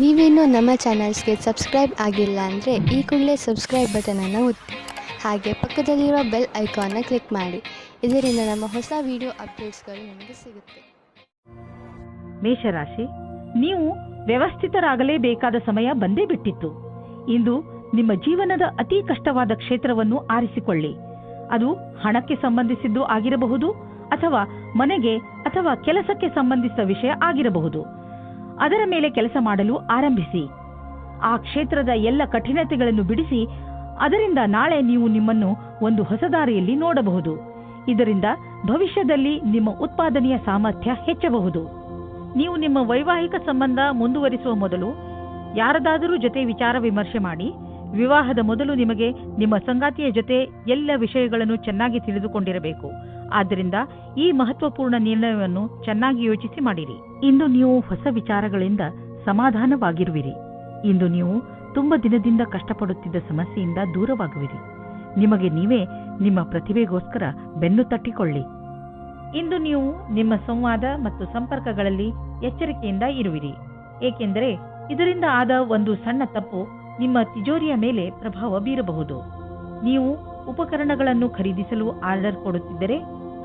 ನೀವೇನೂ ನಮ್ಮ ಚಾನಲ್ಸ್ಗೆ ಸಬ್ಸ್ಕ್ರೈಬ್ ಆಗಿಲ್ಲ ಅಂದರೆ ಈ ಕೂಡಲೇ ಸಬ್ಸ್ಕ್ರೈಬ್ ಬಟನನ್ನು ಒತ್ತಿ ಹಾಗೆ ಪಕ್ಕದಲ್ಲಿರೋ ಬೆಲ್ ಐಕಾನ್ನ ಕ್ಲಿಕ್ ಮಾಡಿ. ಇದರಿಂದ ನಮ್ಮ ಹೊಸ ವಿಡಿಯೋ ಅಪ್ಡೇಟ್ಸ್ಗಳು ನಿಮಗೆ ಸಿಗುತ್ತೆ. ಮೇಷರಾಶಿ, ನೀವು ವ್ಯವಸ್ಥಿತರಾಗಲೇಬೇಕಾದ ಸಮಯ ಬಂದೇ ಬಿಟ್ಟಿತ್ತು. ಇಂದು ನಿಮ್ಮ ಜೀವನದ ಅತಿ ಕಷ್ಟವಾದ ಕ್ಷೇತ್ರವನ್ನು ಆರಿಸಿಕೊಳ್ಳಿ. ಅದು ಹಣಕ್ಕೆ ಸಂಬಂಧಿಸಿದ್ದು ಆಗಿರಬಹುದು ಅಥವಾ ಮನೆಗೆ ಅಥವಾ ಕೆಲಸಕ್ಕೆ ಸಂಬಂಧಿಸಿದ ವಿಷಯ ಆಗಿರಬಹುದು. ಅದರ ಮೇಲೆ ಕೆಲಸ ಮಾಡಲು ಆರಂಭಿಸಿ. ಆ ಕ್ಷೇತ್ರದ ಎಲ್ಲ ಕಠಿಣತೆಗಳನ್ನು ಬಿಡಿಸಿ ಅದರಿಂದ ನಾಳೆ ನೀವು ನಿಮ್ಮನ್ನು ಒಂದು ಹೊಸ ದಾರಿಯಲ್ಲಿ ನೋಡಬಹುದು. ಇದರಿಂದ ಭವಿಷ್ಯದಲ್ಲಿ ನಿಮ್ಮ ಉತ್ಪಾದನೆಯ ಸಾಮರ್ಥ್ಯ ಹೆಚ್ಚಬಹುದು. ನೀವು ನಿಮ್ಮ ವೈವಾಹಿಕ ಸಂಬಂಧ ಮುಂದುವರಿಸುವ ಮೊದಲು ಯಾರದಾದರೂ ಜೊತೆ ವಿಚಾರ ವಿಮರ್ಶೆ ಮಾಡಿ. ವಿವಾಹದ ಮೊದಲು ನಿಮಗೆ ನಿಮ್ಮ ಸಂಗಾತಿಯ ಜೊತೆ ಎಲ್ಲ ವಿಷಯಗಳನ್ನು ಚೆನ್ನಾಗಿ ತಿಳಿದುಕೊಂಡಿರಬೇಕು. ಆದ್ದರಿಂದ ಈ ಮಹತ್ವಪೂರ್ಣ ನಿರ್ಣಯವನ್ನು ಚೆನ್ನಾಗಿ ಯೋಚಿಸಿ ಮಾಡಿರಿ. ಇಂದು ನೀವು ಹೊಸ ವಿಚಾರಗಳಿಂದ ಸಮಾಧಾನವಾಗಿರುವಿರಿ. ಇಂದು ನೀವು ತುಂಬ ದಿನದಿಂದ ಕಷ್ಟಪಡುತ್ತಿದ್ದ ಸಮಸ್ಯೆಯಿಂದ ದೂರವಾಗುವಿರಿ. ನಿಮಗೆ ನೀವೇ ನಿಮ್ಮ ಪ್ರತಿಭೆಗೋಸ್ಕರ ಬೆನ್ನು ತಟ್ಟಿಕೊಳ್ಳಿ. ಇಂದು ನೀವು ನಿಮ್ಮ ಸಂವಾದ ಮತ್ತು ಸಂಪರ್ಕಗಳಲ್ಲಿ ಎಚ್ಚರಿಕೆಯಿಂದ ಇರುವಿರಿ, ಏಕೆಂದರೆ ಇದರಿಂದ ಆದ ಒಂದು ಸಣ್ಣ ತಪ್ಪು ನಿಮ್ಮ ತಿಜೋರಿಯ ಮೇಲೆ ಪ್ರಭಾವ ಬೀರಬಹುದು. ನೀವು ಉಪಕರಣಗಳನ್ನು ಖರೀದಿಸಲು ಆರ್ಡರ್ ಕೊಡುತ್ತಿದ್ದರೆ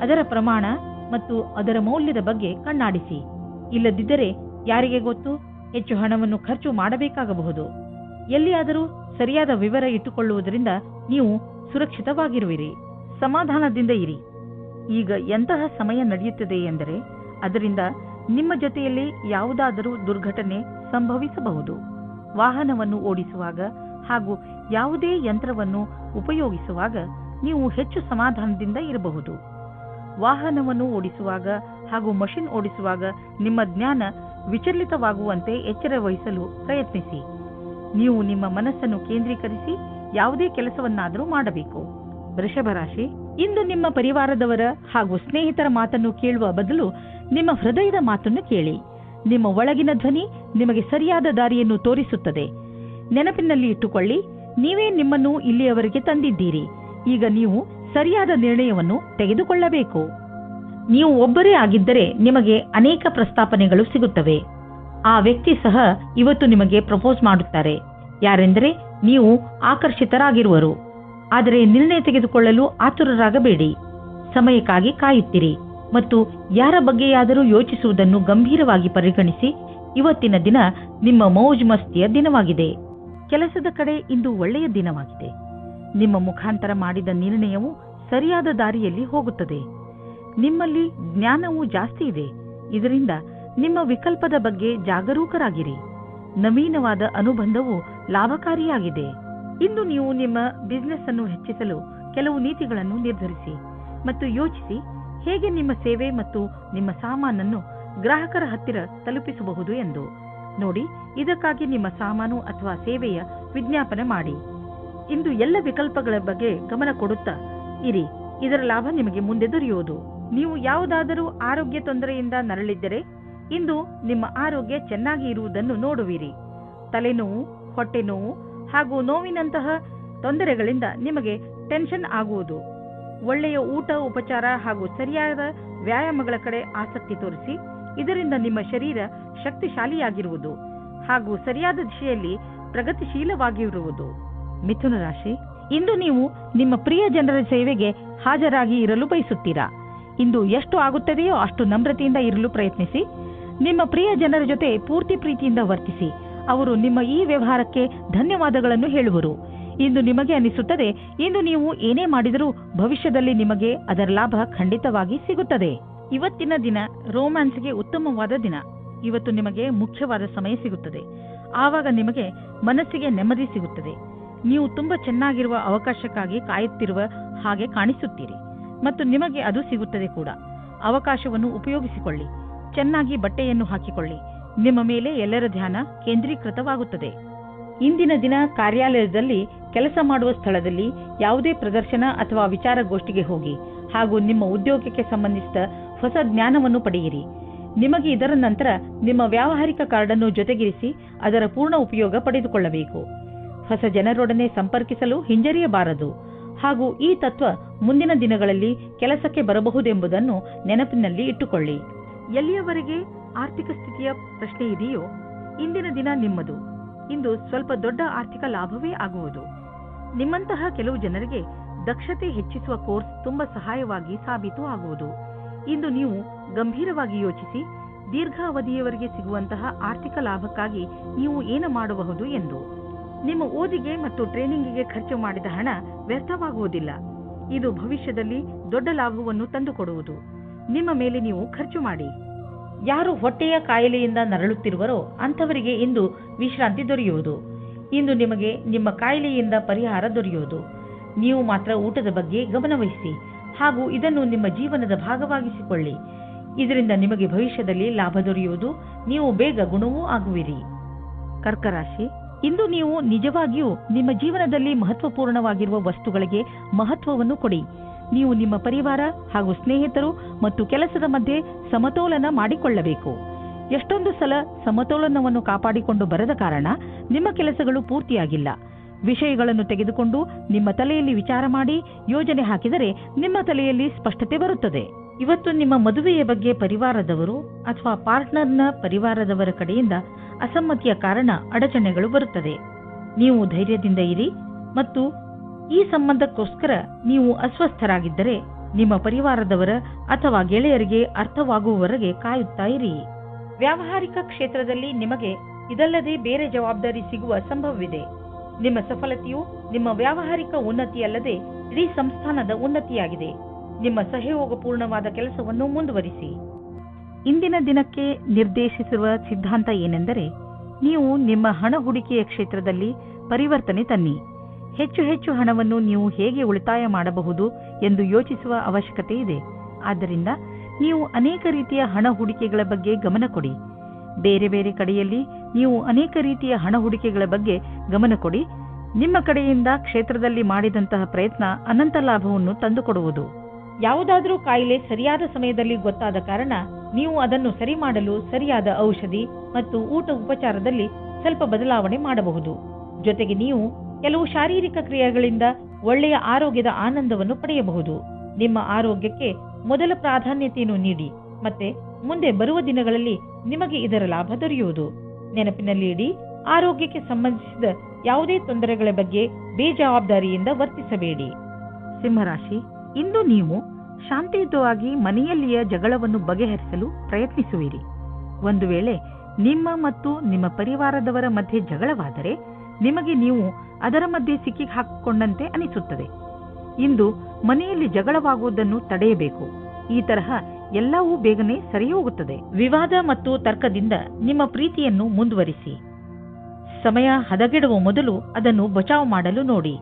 ಅದರ ಪ್ರಮಾಣ ಮತ್ತು ಅದರ ಮೌಲ್ಯದ ಬಗ್ಗೆ ಕಣ್ಣಾಡಿಸಿ. ಇಲ್ಲದಿದ್ದರೆ ಯಾರಿಗೆ ಗೊತ್ತು, ಹೆಚ್ಚು ಹಣವನ್ನು ಖರ್ಚು ಮಾಡಬೇಕಾಗಬಹುದು. ಎಲ್ಲಿಯಾದರೂ ಸರಿಯಾದ ವಿವರ ಇಟ್ಟುಕೊಳ್ಳುವುದರಿಂದ ನೀವು ಸುರಕ್ಷಿತವಾಗಿರುವಿರಿ. ಸಮಾಧಾನದಿಂದ ಇರಿ. ಈಗ ಎಂತಹ ಸಮಯ ನಡೆಯುತ್ತದೆ ಎಂದರೆ ಅದರಿಂದ ನಿಮ್ಮ ಜೊತೆಯಲ್ಲಿ ಯಾವುದಾದರೂ ದುರ್ಘಟನೆ ಸಂಭವಿಸಬಹುದು. ವಾಹನವನ್ನು ಓಡಿಸುವಾಗ ಹಾಗೂ ಯಾವುದೇ ಯಂತ್ರವನ್ನು ಉಪಯೋಗಿಸುವಾಗ ನೀವು ಹೆಚ್ಚು ಸಮಾಧಾನದಿಂದ ಇರಬಹುದು. ವಾಹನವನ್ನು ಓಡಿಸುವಾಗ ಹಾಗೂ ಮಷಿನ್ ಓಡಿಸುವಾಗ ನಿಮ್ಮ ಜ್ಞಾನ ವಿಚಲಿತವಾಗುವಂತೆ ಎಚ್ಚರ ವಹಿಸಲು ಪ್ರಯತ್ನಿಸಿ. ನೀವು ನಿಮ್ಮ ಮನಸ್ಸನ್ನು ಕೇಂದ್ರೀಕರಿಸಿ ಯಾವುದೇ ಕೆಲಸವನ್ನಾದರೂ ಮಾಡಬೇಕು. ವೃಷಭ ರಾಶಿ, ಇಂದು ನಿಮ್ಮ ಪರಿವಾರದವರ ಹಾಗೂ ಸ್ನೇಹಿತರ ಮಾತನ್ನು ಕೇಳುವ ಬದಲು ನಿಮ್ಮ ಹೃದಯದ ಮಾತನ್ನು ಕೇಳಿ. ನಿಮ್ಮ ಒಳಗಿನ ಧ್ವನಿ ನಿಮಗೆ ಸರಿಯಾದ ದಾರಿಯನ್ನು ತೋರಿಸುತ್ತದೆ. ನೆನಪಿನಲ್ಲಿ ಇಟ್ಟುಕೊಳ್ಳಿ, ನೀವೇ ನಿಮ್ಮನ್ನು ಇಲ್ಲಿಯವರೆಗೆ ತಂದಿದ್ದೀರಿ. ಈಗ ನೀವು ಸರಿಯಾದ ನಿರ್ಣಯವನ್ನು ತೆಗೆದುಕೊಳ್ಳಬೇಕು. ನೀವು ಒಬ್ಬರೇ ಆಗಿದ್ದರೆ ನಿಮಗೆ ಅನೇಕ ಪ್ರಸ್ತಾಪನೆಗಳು ಸಿಗುತ್ತವೆ. ಆ ವ್ಯಕ್ತಿ ಸಹ ಇವತ್ತು ನಿಮಗೆ ಪ್ರಪೋಸ್ ಮಾಡುತ್ತಾರೆ. ಯಾರೆಂದರೆ ನೀವು ಆಕರ್ಷಿತರಾಗಿರುವರು. ಆದರೆ ನಿರ್ಣಯ ತೆಗೆದುಕೊಳ್ಳಲು ಆತುರರಾಗಬೇಡಿ. ಸಮಯಕ್ಕಾಗಿ ಕಾಯುತ್ತಿರಿ ಮತ್ತು ಯಾರ ಬಗ್ಗೆಯಾದರೂ ಯೋಚಿಸುವುದನ್ನು ಗಂಭೀರವಾಗಿ ಪರಿಗಣಿಸಿ. ಇವತ್ತಿನ ದಿನ ನಿಮ್ಮ ಮೌಜ್ ಮಸ್ತಿಯ ದಿನವಾಗಿದೆ. ಕೆಲಸದ ಕಡೆ ಇಂದು ಒಳ್ಳೆಯ ದಿನವಾಗಿದೆ. ನಿಮ್ಮ ಮುಖಾಂತರ ಮಾಡಿದ ನಿರ್ಣಯವು ಸರಿಯಾದ ದಾರಿಯಲ್ಲಿ ಹೋಗುತ್ತದೆ. ನಿಮ್ಮಲ್ಲಿ ಜ್ಞಾನವೂ ಜಾಸ್ತಿ ಇದೆ. ಇದರಿಂದ ನಿಮ್ಮ ವಿಕಲ್ಪದ ಬಗ್ಗೆ ಜಾಗರೂಕರಾಗಿರಿ. ನವೀನವಾದ ಅನುಬಂಧವು ಲಾಭಕಾರಿಯಾಗಿದೆ. ಇಂದು ನೀವು ನಿಮ್ಮ ಬಿಸಿನೆಸ್ ಅನ್ನು ಹೆಚ್ಚಿಸಲು ಕೆಲವು ನೀತಿಗಳನ್ನು ನಿರ್ಧರಿಸಿ ಮತ್ತು ಯೋಚಿಸಿ ಹೇಗೆ ನಿಮ್ಮ ಸೇವೆ ಮತ್ತು ನಿಮ್ಮ ಸಾಮಾನನ್ನು ಗ್ರಾಹಕರ ಹತ್ತಿರ ತಲುಪಿಸಬಹುದು ಎಂದು ನೋಡಿ. ಇದಕ್ಕಾಗಿ ನಿಮ್ಮ ಸಾಮಾನು ಅಥವಾ ಸೇವೆಯ ವಿಜ್ಞಾಪನೆ ಮಾಡಿ. ಇಂದು ಎಲ್ಲ ವಿಕಲ್ಪಗಳ ಬಗ್ಗೆ ಗಮನ ಕೊಡುತ್ತಾ ಇರಿ. ಇದರ ಲಾಭ ನಿಮಗೆ ಮುಂದೆ ದೊರೆಯುವುದು. ನೀವು ಯಾವುದಾದರೂ ಆರೋಗ್ಯ ತೊಂದರೆಯಿಂದ ನರಳಿದ್ದರೆ ಇಂದು ನಿಮ್ಮ ಆರೋಗ್ಯ ಚೆನ್ನಾಗಿ ಇರುವುದನ್ನು ನೋಡುವಿರಿ. ತಲೆನೋವು, ಹೊಟ್ಟೆ ನೋವು ಹಾಗೂ ನೋವಿನಂತಹ ತೊಂದರೆಗಳಿಂದ ನಿಮಗೆ ಟೆನ್ಷನ್ ಆಗುವುದು. ಒಳ್ಳೆಯ ಊಟ, ಉಪಚಾರ ಹಾಗೂ ಸರಿಯಾದ ವ್ಯಾಯಾಮಗಳ ಕಡೆ ಆಸಕ್ತಿ ತೋರಿಸಿ. ಇದರಿಂದ ನಿಮ್ಮ ಶರೀರ ಶಕ್ತಿಶಾಲಿಯಾಗಿರುವುದು ಹಾಗೂ ಸರಿಯಾದ ದಿಶೆಯಲ್ಲಿ ಪ್ರಗತಿಶೀಲವಾಗಿರುವುದು. ಮಿಥುನ ರಾಶಿ, ಇಂದು ನೀವು ನಿಮ್ಮ ಪ್ರಿಯ ಜನರ ಸೇವೆಗೆ ಹಾಜರಾಗಿ ಇರಲು ಬಯಸುತ್ತೀರಾ. ಇಂದು ಎಷ್ಟು ಆಗುತ್ತದೆಯೋ ಅಷ್ಟು ನಮ್ರತೆಯಿಂದ ಇರಲು ಪ್ರಯತ್ನಿಸಿ. ನಿಮ್ಮ ಪ್ರಿಯ ಜನರ ಜೊತೆ ಪೂರ್ತಿ ಪ್ರೀತಿಯಿಂದ ವರ್ತಿಸಿ. ಅವರು ನಿಮ್ಮ ಈ ವ್ಯವಹಾರಕ್ಕೆ ಧನ್ಯವಾದಗಳನ್ನು ಹೇಳುವರು. ಇಂದು ನಿಮಗೆ ಅನಿಸುತ್ತದೆ, ಇಂದು ನೀವು ಏನೇ ಮಾಡಿದರೂ ಭವಿಷ್ಯದಲ್ಲಿ ನಿಮಗೆ ಅದರ ಲಾಭ ಖಂಡಿತವಾಗಿ ಸಿಗುತ್ತದೆ. ಇವತ್ತಿನ ದಿನ ರೋಮ್ಯಾನ್ಸ್ಗೆ ಉತ್ತಮವಾದ ದಿನ. ಇವತ್ತು ನಿಮಗೆ ಮುಖ್ಯವಾದ ಸಮಯ ಸಿಗುತ್ತದೆ. ಆವಾಗ ನಿಮಗೆ ಮನಸ್ಸಿಗೆ ನೆಮ್ಮದಿ ಸಿಗುತ್ತದೆ. ನೀವು ತುಂಬಾ ಚೆನ್ನಾಗಿರುವ ಅವಕಾಶಕ್ಕಾಗಿ ಕಾಯುತ್ತಿರುವ ಹಾಗೆ ಕಾಣಿಸುತ್ತೀರಿ ಮತ್ತು ನಿಮಗೆ ಅದು ಸಿಗುತ್ತದೆ ಕೂಡ. ಅವಕಾಶವನ್ನು ಉಪಯೋಗಿಸಿಕೊಳ್ಳಿ. ಚೆನ್ನಾಗಿ ಬಟ್ಟೆಯನ್ನು ಹಾಕಿಕೊಳ್ಳಿ. ನಿಮ್ಮ ಮೇಲೆ ಎಲ್ಲರ ಧ್ಯಾನ ಕೇಂದ್ರೀಕೃತವಾಗುತ್ತದೆ. ಇಂದಿನ ದಿನ ಕಾರ್ಯಾಲಯದಲ್ಲಿ, ಕೆಲಸ ಮಾಡುವ ಸ್ಥಳದಲ್ಲಿ ಯಾವುದೇ ಪ್ರದರ್ಶನ ಅಥವಾ ವಿಚಾರಗೋಷ್ಠಿಗೆ ಹೋಗಿ ಹಾಗೂ ನಿಮ್ಮ ಉದ್ಯೋಗಕ್ಕೆ ಸಂಬಂಧಿಸಿದ ಹೊಸ ಜ್ಞಾನವನ್ನು ಪಡೆಯಿರಿ. ನಿಮಗೆ ಇದರ ನಂತರ ನಿಮ್ಮ ವ್ಯಾವಹಾರಿಕ ಕಾರ್ಡನ್ನು ಜೊತೆಗಿರಿಸಿ ಅದರ ಪೂರ್ಣ ಉಪಯೋಗ ಪಡೆದುಕೊಳ್ಳಬೇಕು. ಹೊಸ ಜನರೊಡನೆ ಸಂಪರ್ಕಿಸಲು ಹಿಂಜರಿಯಬಾರದು ಹಾಗೂ ಈ ತತ್ವ ಮುಂದಿನ ದಿನಗಳಲ್ಲಿ ಕೆಲಸಕ್ಕೆ ಬರಬಹುದೆಂಬುದನ್ನು ನೆನಪಿನಲ್ಲಿ ಇಟ್ಟುಕೊಳ್ಳಿ. ಎಲ್ಲಿಯವರೆಗೆ ಆರ್ಥಿಕ ಸ್ಥಿತಿಯ ಪ್ರಶ್ನೆ ಇದೆಯೋ ಇಂದಿನ ದಿನ ನಿಮ್ಮದು. ಇಂದು ಸ್ವಲ್ಪ ದೊಡ್ಡ ಆರ್ಥಿಕ ಲಾಭವೇ ಆಗುವುದು. ನಿಮ್ಮಂತಹ ಕೆಲವು ಜನರಿಗೆ ದಕ್ಷತೆ ಹೆಚ್ಚಿಸುವ ಕೋರ್ಸ್ ತುಂಬಾ ಸಹಾಯವಾಗಿ ಸಾಬೀತು ಆಗುವುದು. ಇಂದು ನೀವು ಗಂಭೀರವಾಗಿ ಯೋಚಿಸಿ ದೀರ್ಘ ಅವಧಿಯವರೆಗೆ ಸಿಗುವಂತಹ ಆರ್ಥಿಕ ಲಾಭಕ್ಕಾಗಿ ನೀವು ಏನು ಮಾಡಬಹುದು ಎಂದು. ನಿಮ್ಮ ಓದಿಗೆ ಮತ್ತು ಟ್ರೈನಿಂಗಿಗೆ ಖರ್ಚು ಮಾಡಿದ ಹಣ ವ್ಯರ್ಥವಾಗುವುದಿಲ್ಲ. ಇದು ಭವಿಷ್ಯದಲ್ಲಿ ದೊಡ್ಡ ಲಾಭವನ್ನು ತಂದುಕೊಡುವುದು. ನಿಮ್ಮ ಮೇಲೆ ನೀವು ಖರ್ಚು ಮಾಡಿ. ಯಾರು ಹೊಟ್ಟೆಯ ಕಾಯಿಲೆಯಿಂದ ನರಳುತ್ತಿರುವರೋ ಅಂಥವರಿಗೆ ಇಂದು ವಿಶ್ರಾಂತಿ ದೊರೆಯುವುದು. ಇಂದು ನಿಮಗೆ ನಿಮ್ಮ ಕಾಯಿಲೆಯಿಂದ ಪರಿಹಾರ ದೊರೆಯುವುದು. ನೀವು ಮಾತ್ರ ಊಟದ ಬಗ್ಗೆ ಗಮನವಹಿಸಿ ಹಾಗೂ ಇದನ್ನು ನಿಮ್ಮ ಜೀವನದ ಭಾಗವಾಗಿಸಿಕೊಳ್ಳಿ. ಇದರಿಂದ ನಿಮಗೆ ಭವಿಷ್ಯದಲ್ಲಿ ಲಾಭ ದೊರೆಯುವುದು. ನೀವು ಬೇಗ ಗುಣವೂ ಆಗುವಿರಿ. ಕರ್ಕ ರಾಶಿ, ಇಂದು ನೀವು ನಿಜವಾಗಿಯೂ ನಿಮ್ಮ ಜೀವನದಲ್ಲಿ ಮಹತ್ವಪೂರ್ಣವಾಗಿರುವ ವಸ್ತುಗಳಿಗೆ ಮಹತ್ವವನ್ನು ಕೊಡಿ. ನೀವು ನಿಮ್ಮ ಪರಿವಾರ ಹಾಗೂ ಸ್ನೇಹಿತರು ಮತ್ತು ಕೆಲಸದ ಮಧ್ಯೆ ಸಮತೋಲನ ಮಾಡಿಕೊಳ್ಳಬೇಕು. ಎಷ್ಟೊಂದು ಸಲ ಸಮತೋಲನವನ್ನು ಕಾಪಾಡಿಕೊಂಡು ಬರದ ಕಾರಣ ನಿಮ್ಮ ಕೆಲಸಗಳು ಪೂರ್ತಿಯಾಗಿಲ್ಲ. ವಿಷಯಗಳನ್ನು ತೆಗೆದುಕೊಂಡು ನಿಮ್ಮ ತಲೆಯಲ್ಲಿ ವಿಚಾರ ಮಾಡಿ ಯೋಜನೆ ಹಾಕಿದರೆ ನಿಮ್ಮ ತಲೆಯಲ್ಲಿ ಸ್ಪಷ್ಟತೆ ಬರುತ್ತದೆ. ಇವತ್ತು ನಿಮ್ಮ ಮದುವೆಯ ಬಗ್ಗೆ ಪರಿವಾರದವರು ಅಥವಾ ಪಾರ್ಟ್ನರ್ನ ಪರಿವಾರದವರ ಕಡೆಯಿಂದ ಅಸಮ್ಮತಿಯ ಕಾರಣ ಅಡಚಣೆಗಳು ಬರುತ್ತದೆ. ನೀವು ಧೈರ್ಯದಿಂದ ಇರಿ ಮತ್ತು ಈ ಸಂಬಂಧಕ್ಕೋಸ್ಕರ ನೀವು ಅಸ್ವಸ್ಥರಾಗಿದ್ದರೆ ನಿಮ್ಮ ಪರಿವಾರದವರ ಅಥವಾ ಗೆಳೆಯರಿಗೆ ಅರ್ಥವಾಗುವವರೆಗೆ ಕಾಯುತ್ತಾ ಇರಿ. ವ್ಯಾವಹಾರಿಕ ಕ್ಷೇತ್ರದಲ್ಲಿ ನಿಮಗೆ ಇದಲ್ಲದೆ ಬೇರೆ ಜವಾಬ್ದಾರಿ ಸಿಗುವ ಸಂಭವವಿದೆ. ನಿಮ್ಮ ಸಫಲತೆಯು ನಿಮ್ಮ ವ್ಯಾವಹಾರಿಕ ಉನ್ನತಿಯಲ್ಲದೆ ಇಡೀ ಸಂಸ್ಥಾನದ ಉನ್ನತಿಯಾಗಿದೆ. ನಿಮ್ಮ ಸಹಯೋಗಪೂರ್ಣವಾದ ಕೆಲಸವನ್ನು ಮುಂದುವರಿಸಿ. ಇಂದಿನ ದಿನಕ್ಕೆ ನಿರ್ದೇಶಿಸಿರುವ ಸಿದ್ಧಾಂತ ಏನೆಂದರೆ, ನೀವು ನಿಮ್ಮ ಹಣ ಹೂಡಿಕೆಯ ಕ್ಷೇತ್ರದಲ್ಲಿ ಪರಿವರ್ತನೆ ತನ್ನಿ. ಹೆಚ್ಚು ಹೆಚ್ಚು ಹಣವನ್ನು ನೀವು ಹೇಗೆ ಉಳಿತಾಯ ಮಾಡಬಹುದು ಎಂದು ಯೋಚಿಸುವ ಅವಶ್ಯಕತೆ ಇದೆ. ಆದ್ದರಿಂದ ನೀವು ಅನೇಕ ರೀತಿಯ ಹಣ ಹೂಡಿಕೆಗಳ ಬಗ್ಗೆ ಗಮನ ಕೊಡಿ. ಬೇರೆ ಬೇರೆ ಕಡೆಯಲ್ಲಿ ನೀವು ಅನೇಕ ರೀತಿಯ ಹಣ ಹೂಡಿಕೆಗಳ ಬಗ್ಗೆ ಗಮನ ಕೊಡಿ. ನಿಮ್ಮ ಕಡೆಯಿಂದ ಕ್ಷೇತ್ರದಲ್ಲಿ ಮಾಡಿದಂತಹ ಪ್ರಯತ್ನ ಅನಂತ ಲಾಭವನ್ನು ತಂದುಕೊಡುವುದು. ಯಾವುದಾದರೂ ಕಾಯಿಲೆ ಸರಿಯಾದ ಸಮಯದಲ್ಲಿ ಗೊತ್ತಾದ ಕಾರಣ ನೀವು ಅದನ್ನು ಸರಿ ಮಾಡಲು ಸರಿಯಾದ ಔಷಧಿ ಮತ್ತು ಊಟ ಉಪಚಾರದಲ್ಲಿ ಸ್ವಲ್ಪ ಬದಲಾವಣೆ ಮಾಡಬಹುದು. ಜೊತೆಗೆ ನೀವು ಕೆಲವು ಶಾರೀರಿಕ ಕ್ರಿಯೆಗಳಿಂದ ಒಳ್ಳೆಯ ಆರೋಗ್ಯದ ಆನಂದವನ್ನು ಪಡೆಯಬಹುದು. ನಿಮ್ಮ ಆರೋಗ್ಯಕ್ಕೆ ಮೊದಲ ಪ್ರಾಧಾನ್ಯತೆಯನ್ನು ನೀಡಿ ಮತ್ತೆ ಮುಂದೆ ಬರುವ ದಿನಗಳಲ್ಲಿ ನಿಮಗೆ ಇದರ ಲಾಭ ದೊರೆಯುವುದು. ನೆನಪಿನಲ್ಲಿ ಇಡಿ, ಆರೋಗ್ಯಕ್ಕೆ ಸಂಬಂಧಿಸಿದ ಯಾವುದೇ ತೊಂದರೆಗಳ ಬಗ್ಗೆ ಬೇಜವಾಬ್ದಾರಿಯಿಂದ ವರ್ತಿಸಬೇಡಿ. ಸಿಂಹರಾಶಿ, ಇಂದು ನೀವು ಶಾಂತಿಯುತವಾಗಿ ಮನೆಯಲ್ಲಿಯ ಜಗಳವನ್ನು ಬಗೆಹರಿಸಲು ಪ್ರಯತ್ನಿಸುವಿರಿ. ಒಂದು ವೇಳೆ ನಿಮ್ಮ ಮತ್ತು ನಿಮ್ಮ ಪರಿವಾರದವರ ಮಧ್ಯೆ ಜಗಳವಾದರೆ ನಿಮಗೆ ನೀವು ಅದರ ಮಧ್ಯೆ ಸಿಕ್ಕಿ ಹಾಕಿಕೊಂಡಂತೆ ಅನಿಸುತ್ತದೆ. ಇಂದು ಮನೆಯಲ್ಲಿ ಜಗಳವಾಗುವುದನ್ನು ತಡೆಯಬೇಕು. ಈ ತರಹ ಎಲ್ಲವೂ ಬೇಗನೆ ಸರಿ ಹೋಗುತ್ತದೆ. ವಿವಾದ ಮತ್ತು ತರ್ಕದಿಂದ ನಿಮ್ಮ ಪ್ರೀತಿಯನ್ನು ಮುಂದುವರಿಸಿ. ಸಮಯ ಹದಗೆಡುವ ಮೊದಲು ಅದನ್ನು ಬಚಾವ್ ಮಾಡಲು ನೋಡಿ.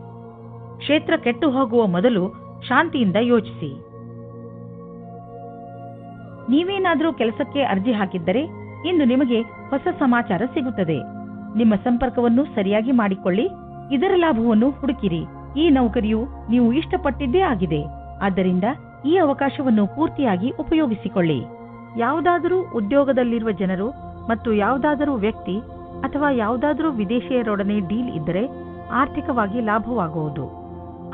ಕ್ಷೇತ್ರ ಕೆಟ್ಟು ಹೋಗುವ ಮೊದಲು ಶಾಂತಿಯಿಂದ ಯೋಚಿಸಿ. ನೀವೇನಾದರೂ ಕೆಲಸಕ್ಕೆ ಅರ್ಜಿ ಹಾಕಿದ್ದರೆ ಇಂದು ನಿಮಗೆ ಹೊಸ ಸಮಾಚಾರ ಸಿಗುತ್ತದೆ. ನಿಮ್ಮ ಸಂಪರ್ಕವನ್ನು ಸರಿಯಾಗಿ ಮಾಡಿಕೊಳ್ಳಿ. ಇದರ ಲಾಭವನ್ನು ಹುಡುಕಿರಿ. ಈ ನೌಕರಿಯು ನೀವು ಇಷ್ಟಪಟ್ಟಿದ್ದೇ ಆಗಿದೆ. ಆದ್ದರಿಂದ ಈ ಅವಕಾಶವನ್ನು ಪೂರ್ತಿಯಾಗಿ ಉಪಯೋಗಿಸಿಕೊಳ್ಳಿ. ಯಾವುದಾದರೂ ಉದ್ಯೋಗದಲ್ಲಿರುವ ಜನರು ಮತ್ತು ಯಾವುದಾದರೂ ವ್ಯಕ್ತಿ ಅಥವಾ ಯಾವುದಾದರೂ ವಿದೇಶಿಯರೊಡನೆ ಡೀಲ್ ಇದ್ದರೆ ಆರ್ಥಿಕವಾಗಿ ಲಾಭವಾಗುವುದು.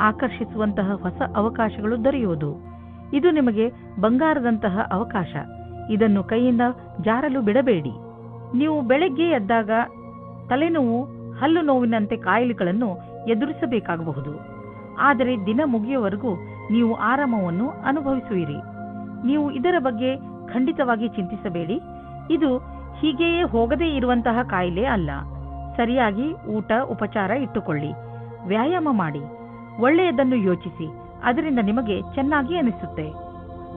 ಆಕರ್ಷಿಸುವಂತಹ ಹೊಸ ಅವಕಾಶಗಳು ದೊರೆಯುವುದು. ಇದು ನಿಮಗೆ ಬಂಗಾರದಂತಹ ಅವಕಾಶ. ಇದನ್ನು ಕೈಯಿಂದ ಜಾರಲು ಬಿಡಬೇಡಿ. ನೀವು ಬೆಳಗ್ಗೆ ಎದ್ದಾಗ ತಲೆನೋವು, ಹಲ್ಲು ನೋವಿನಂತೆ ಕಾಯಿಲೆಗಳನ್ನು ಎದುರಿಸಬೇಕಾಗಬಹುದು. ಆದರೆ ದಿನ ಮುಗಿಯುವವರೆಗೂ ನೀವು ಆರಾಮವನ್ನು ಅನುಭವಿಸುವಿರಿ. ನೀವು ಇದರ ಬಗ್ಗೆ ಖಂಡಿತವಾಗಿ ಚಿಂತಿಸಬೇಡಿ. ಇದು ಹೀಗೆಯೇ ಹೋಗದೇ ಇರುವಂತಹ ಕಾಯಿಲೆ ಅಲ್ಲ. ಸರಿಯಾಗಿ ಊಟ ಉಪಚಾರ ಇಟ್ಟುಕೊಳ್ಳಿ. ವ್ಯಾಯಾಮ ಮಾಡಿ. ಒಳ್ಳೆಯದನ್ನು ಯೋಚಿಸಿ. ಅದರಿಂದ ನಿಮಗೆ ಚೆನ್ನಾಗಿ ಅನಿಸುತ್ತೆ.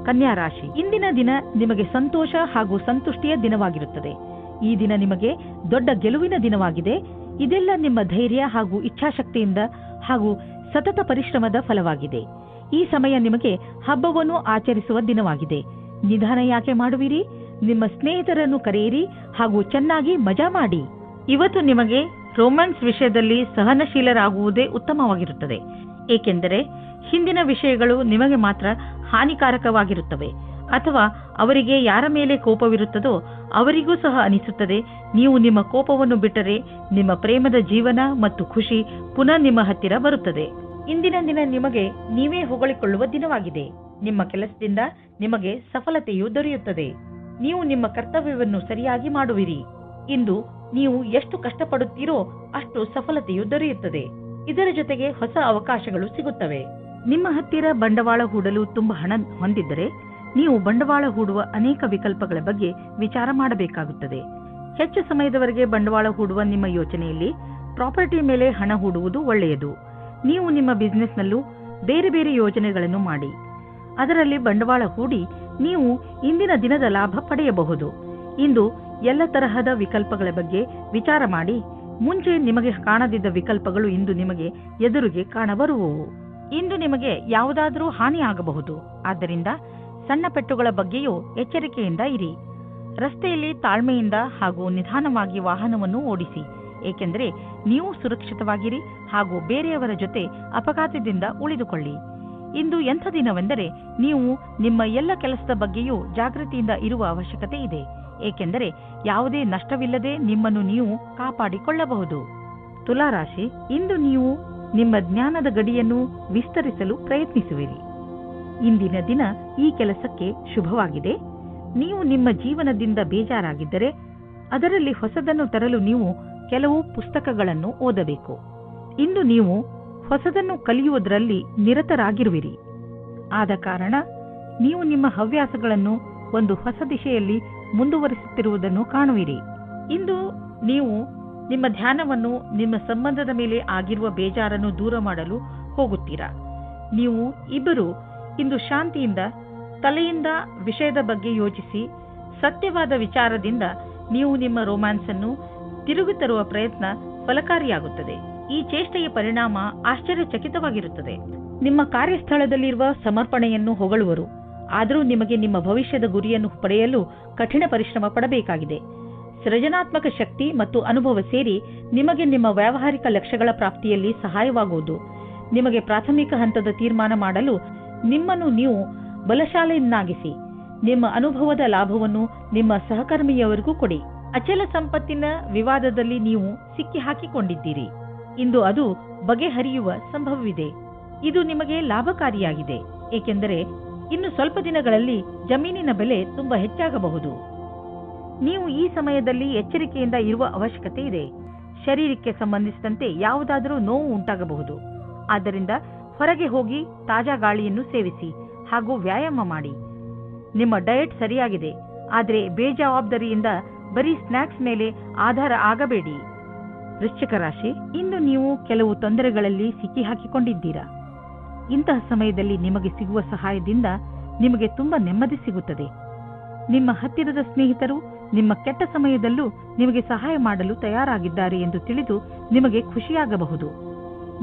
ಕನ್ಯಾ ರಾಶಿ, ಇಂದಿನ ದಿನ ನಿಮಗೆ ಸಂತೋಷ ಹಾಗೂ ಸಂತುಷ್ಟಿಯ ದಿನವಾಗಿರುತ್ತದೆ. ಈ ದಿನ ನಿಮಗೆ ದೊಡ್ಡ ಗೆಲುವಿನ ದಿನವಾಗಿದೆ. ಇದೆಲ್ಲ ನಿಮ್ಮ ಧೈರ್ಯ ಹಾಗೂ ಇಚ್ಛಾಶಕ್ತಿಯಿಂದ ಹಾಗೂ ಸತತ ಪರಿಶ್ರಮದ ಫಲವಾಗಿದೆ. ಈ ಸಮಯ ನಿಮಗೆ ಹಬ್ಬವನ್ನು ಆಚರಿಸುವ ದಿನವಾಗಿದೆ. ನಿಧಾನ ಯಾಕೆ ಮಾಡುವಿರಿ? ನಿಮ್ಮ ಸ್ನೇಹಿತರನ್ನು ಕರೆಯಿರಿ ಹಾಗೂ ಚೆನ್ನಾಗಿ ಮಜಾ ಮಾಡಿ. ಇವತ್ತು ನಿಮಗೆ ರೊಮ್ಯಾನ್ಸ್ ವಿಷಯದಲ್ಲಿ ಸಹನಶೀಲರಾಗುವುದೇ ಉತ್ತಮವಾಗಿರುತ್ತದೆ. ಏಕೆಂದರೆ ಹಿಂದಿನ ವಿಷಯಗಳು ನಿಮಗೆ ಮಾತ್ರ ಹಾನಿಕಾರಕವಾಗಿರುತ್ತವೆ. ಅಥವಾ ಅವರಿಗೆ ಯಾರ ಮೇಲೆ ಕೋಪವಿರುತ್ತದೋ ಅವರಿಗೂ ಸಹ ಅನಿಸುತ್ತದೆ. ನೀವು ನಿಮ್ಮ ಕೋಪವನ್ನು ಬಿಟ್ಟರೆ ನಿಮ್ಮ ಪ್ರೇಮದ ಜೀವನ ಮತ್ತು ಖುಷಿ ಪುನಃ ನಿಮ್ಮ ಹತ್ತಿರ ಬರುತ್ತದೆ. ಇಂದಿನ ದಿನ ನಿಮಗೆ ನೀವೇ ಹೊಗಳಿಕೊಳ್ಳುವ ದಿನವಾಗಿದೆ. ನಿಮ್ಮ ಕೆಲಸದಿಂದ ನಿಮಗೆ ಸಫಲತೆಯು ದೊರೆಯುತ್ತದೆ. ನೀವು ನಿಮ್ಮ ಕರ್ತವ್ಯವನ್ನು ಸರಿಯಾಗಿ ಮಾಡುವಿರಿ. ಇಂದು ನೀವು ಎಷ್ಟು ಕಷ್ಟಪಡುತ್ತೀರೋ ಅಷ್ಟು ಸಫಲತೆಯು ದೊರೆಯುತ್ತದೆ. ಇದರ ಜೊತೆಗೆ ಹೊಸ ಅವಕಾಶಗಳು ಸಿಗುತ್ತವೆ. ನಿಮ್ಮ ಹತ್ತಿರ ಬಂಡವಾಳ ಹೂಡಲು ತುಂಬಾ ಹಣ ಹೊಂದಿದ್ದರೆ ನೀವು ಬಂಡವಾಳ ಹೂಡುವ ಅನೇಕ ವಿಕಲ್ಪಗಳ ಬಗ್ಗೆ ವಿಚಾರ ಮಾಡಬೇಕಾಗುತ್ತದೆ. ಹೆಚ್ಚು ಸಮಯದವರೆಗೆ ಬಂಡವಾಳ ಹೂಡುವ ನಿಮ್ಮ ಯೋಚನೆಯಲ್ಲಿ ಪ್ರಾಪರ್ಟಿ ಮೇಲೆ ಹಣ ಹೂಡುವುದು ಒಳ್ಳೆಯದು. ನೀವು ನಿಮ್ಮ ಬಿಸಿನೆಸ್ನಲ್ಲೂ ಬೇರೆ ಬೇರೆ ಯೋಜನೆಗಳನ್ನು ಮಾಡಿ ಅದರಲ್ಲಿ ಬಂಡವಾಳ ಹೂಡಿ ನೀವು ಇಂದಿನ ದಿನದ ಲಾಭ ಪಡೆಯಬಹುದು. ಇಂದು ಎಲ್ಲ ತರಹದ ವಿಕಲ್ಪಗಳ ಬಗ್ಗೆ ವಿಚಾರ ಮಾಡಿ. ಮುಂಚೆ ನಿಮಗೆ ಕಾಣದಿದ್ದ ವಿಕಲ್ಪಗಳು ಇಂದು ನಿಮಗೆ ಎದುರಿಗೆ ಕಾಣಬರುವವು. ಇಂದು ನಿಮಗೆ ಯಾವುದಾದರೂ ಹಾನಿ ಆಗಬಹುದು. ಆದ್ದರಿಂದ ಸಣ್ಣ ಪೆಟ್ಟುಗಳ ಬಗ್ಗೆಯೂ ಎಚ್ಚರಿಕೆಯಿಂದ ಇರಿ. ರಸ್ತೆಯಲ್ಲಿ ತಾಳ್ಮೆಯಿಂದ ಹಾಗೂ ನಿಧಾನವಾಗಿ ವಾಹನವನ್ನು ಓಡಿಸಿ, ಏಕೆಂದರೆ ನೀವು ಸುರಕ್ಷಿತವಾಗಿರಿ ಹಾಗೂ ಬೇರೆಯವರ ಜೊತೆ ಅಪಘಾತದಿಂದ ಉಳಿದುಕೊಳ್ಳಿ. ಇಂದು ಎಂಥ ದಿನವೆಂದರೆ ನೀವು ನಿಮ್ಮ ಎಲ್ಲ ಕೆಲಸದ ಬಗ್ಗೆಯೂ ಜಾಗೃತಿಯಿಂದ ಇರುವ ಅವಶ್ಯಕತೆ ಇದೆ, ಏಕೆಂದರೆ ಯಾವುದೇ ನಷ್ಟವಿಲ್ಲದೆ ನಿಮ್ಮನ್ನು ನೀವು ಕಾಪಾಡಿಕೊಳ್ಳಬಹುದು. ತುಲಾರಾಶಿ, ಇಂದು ನೀವು ನಿಮ್ಮ ಜ್ಞಾನದ ಗಡಿಯನ್ನು ವಿಸ್ತರಿಸಲು ಪ್ರಯತ್ನಿಸುವಿರಿ. ಇಂದಿನ ದಿನ ಈ ಕೆಲಸಕ್ಕೆ ಶುಭವಾಗಿದೆ. ನೀವು ನಿಮ್ಮ ಜೀವನದಿಂದ ಬೇಜಾರಾಗಿದ್ದರೆ ಅದರಲ್ಲಿ ಹೊಸದನ್ನು ತರಲು ನೀವು ಕೆಲವು ಪುಸ್ತಕಗಳನ್ನು ಓದಬೇಕು. ಇಂದು ನೀವು ಹೊಸದನ್ನು ಕಲಿಯುವುದರಲ್ಲಿ ನಿರತರಾಗಿರುವಿರಿ. ಆದ ಕಾರಣ ನೀವು ನಿಮ್ಮ ಹವ್ಯಾಸಗಳನ್ನು ಒಂದು ಹೊಸ ದಿಶೆಯಲ್ಲಿ ಮುಂದುವರಿಸುತ್ತಿರುವುದನ್ನು ಕಾಣುವಿರಿ. ಇಂದು ನೀವು ನಿಮ್ಮ ಧ್ಯಾನವನ್ನು ನಿಮ್ಮ ಸಂಬಂಧದ ಮೇಲೆ ಆಗಿರುವ ಬೇಜಾರನ್ನು ದೂರ ಮಾಡಲು ಹೋಗುತ್ತೀರಾ. ನೀವು ಇಬ್ಬರು ಇಂದು ಶಾಂತಿಯಿಂದ ತಲೆಯಿಂದ ವಿಷಯದ ಬಗ್ಗೆ ಯೋಚಿಸಿ ಸತ್ಯವಾದ ವಿಚಾರದಿಂದ ನೀವು ನಿಮ್ಮ ರೊಮ್ಯಾನ್ಸ್ ಅನ್ನು ತಿರುಗಿ ತರುವ ಪ್ರಯತ್ನ ಫಲಕಾರಿಯಾಗುತ್ತದೆ. ಈ ಚೇಷ್ಟೆಯ ಪರಿಣಾಮ ಆಶ್ಚರ್ಯಚಕಿತವಾಗಿರುತ್ತದೆ. ನಿಮ್ಮ ಕಾರ್ಯಸ್ಥಳದಲ್ಲಿರುವ ಸಮರ್ಪಣೆಯನ್ನು ಹೊಗಳುವರು. ಆದರೂ ನಿಮಗೆ ನಿಮ್ಮ ಭವಿಷ್ಯದ ಗುರಿಯನ್ನು ಪಡೆಯಲು ಕಠಿಣ ಪರಿಶ್ರಮ ಪಡಬೇಕಾಗಿದೆ. ಸೃಜನಾತ್ಮಕ ಶಕ್ತಿ ಮತ್ತು ಅನುಭವ ಸೇರಿ ನಿಮಗೆ ನಿಮ್ಮ ವ್ಯಾವಹಾರಿಕ ಲಕ್ಷ್ಯಗಳ ಪ್ರಾಪ್ತಿಯಲ್ಲಿ ಸಹಾಯವಾಗುವುದು. ನಿಮಗೆ ಪ್ರಾಥಮಿಕ ಹಂತದ ತೀರ್ಮಾನ ಮಾಡಲು ನಿಮ್ಮನ್ನು ನೀವು ಬಲಶಾಲಿಯನ್ನಾಗಿಸಿ ನಿಮ್ಮ ಅನುಭವದ ಲಾಭವನ್ನು ನಿಮ್ಮ ಸಹಕರ್ಮಿಯವರಿಗೂ ಕೊಡಿ. ಅಚಲ ಸಂಪತ್ತಿನ ವಿವಾದದಲ್ಲಿ ನೀವು ಸಿಕ್ಕಿ ಹಾಕಿಕೊಂಡಿದ್ದೀರಿ. ಇಂದು ಅದು ಬಗೆಹರಿಯುವ ಸಂಭವವಿದೆ. ಇದು ನಿಮಗೆ ಲಾಭಕಾರಿಯಾಗಿದೆ, ಏಕೆಂದರೆ ಇನ್ನು ಸ್ವಲ್ಪ ದಿನಗಳಲ್ಲಿ ಜಮೀನಿನ ಬೆಲೆ ತುಂಬಾ ಹೆಚ್ಚಾಗಬಹುದು. ನೀವು ಈ ಸಮಯದಲ್ಲಿ ಎಚ್ಚರಿಕೆಯಿಂದ ಇರುವ ಅವಶ್ಯಕತೆ ಇದೆ. ಶರೀರಕ್ಕೆ ಸಂಬಂಧಿಸಿದಂತೆ ಯಾವುದಾದರೂ ನೋವು ಉಂಟಾಗಬಹುದು. ಆದ್ದರಿಂದ ಹೊರಗೆ ಹೋಗಿ ತಾಜಾ ಗಾಳಿಯನ್ನು ಸೇವಿಸಿ ಹಾಗೂ ವ್ಯಾಯಾಮ ಮಾಡಿ. ನಿಮ್ಮ ಡಯಟ್ ಸರಿಯಾಗಿದೆ, ಆದರೆ ಬೇಜವಾಬ್ದಾರಿಯಿಂದ ಬರೀ ಸ್ನಾಕ್ಸ್ ಮೇಲೆ ಆಧಾರ ಆಗಬೇಡಿ. ವೃಶ್ಚಿಕ ರಾಶಿ, ಇಂದು ನೀವು ಕೆಲವು ತೊಂದರೆಗಳಲ್ಲಿ ಸಿಕ್ಕಿ ಹಾಕಿಕೊಂಡಿದ್ದೀರಾ. ಇಂತಹ ಸಮಯದಲ್ಲಿ ನಿಮಗೆ ಸಿಗುವ ಸಹಾಯದಿಂದ ನಿಮಗೆ ತುಂಬಾ ನೆಮ್ಮದಿ ಸಿಗುತ್ತದೆ. ನಿಮ್ಮ ಹತ್ತಿರದ ಸ್ನೇಹಿತರು ನಿಮ್ಮ ಕೆಟ್ಟ ಸಮಯದಲ್ಲೂ ನಿಮಗೆ ಸಹಾಯ ಮಾಡಲು ತಯಾರಾಗಿದ್ದಾರೆ ಎಂದು ತಿಳಿದು ನಿಮಗೆ ಖುಷಿಯಾಗಬಹುದು.